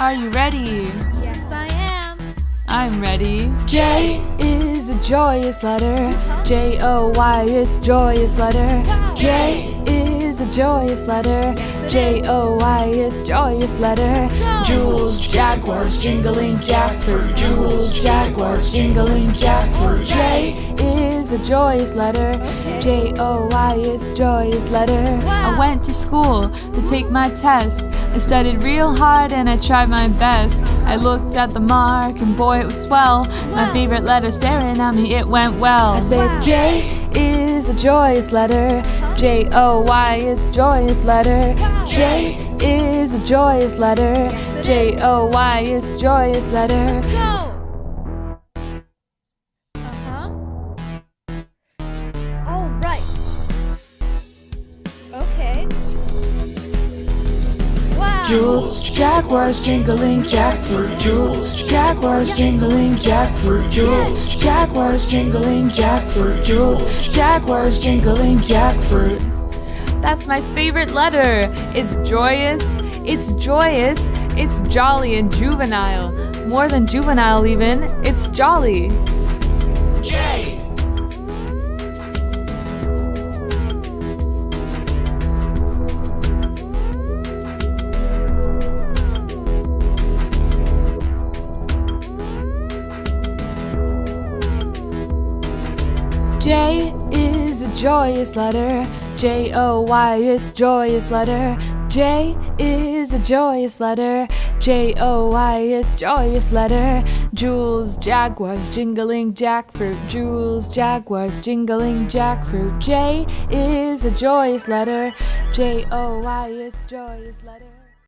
Are you ready? Yes, I am. I'm ready. J is a joyous letter. J-O-Y is joyous letter. J is a joyous letter. J-O-Y is joyous letter. Jules, Jaguars, jingling jackfruit. Jules, Jaguars, jingling jackfruit. J is a joyous letter. J-O-Y is joyous letter. I went to school to take my test. I studied real hard and I tried my best. I looked at the mark and boy it was swell. My favorite letter staring at me, it went well. I said J is a joyous letter. J-O-Y is joyous letter. J is a joyous letter. J-O-Y is joyous letter. Go! All right. Okay. Wow. Jules, Jaguars, jingling jackfruit. Jules, Jaguars, jingling jackfruit. Jules, Jaguars, jingling jackfruit. Jules, Jaguars, jingling jackfruit. That's my favorite letter. It's joyous, it's joyous, it's jolly and juvenile. More than juvenile even, it's jolly. J. J is a joyous letter. J-O-Y is joyous letter. J is a joyous letter. J-O-Y is joyous letter. Jules, Jaguars, jingling jackfruit. Jules, Jaguars, jingling jackfruit. J is a joyous letter. J-O-Y is joyous letter.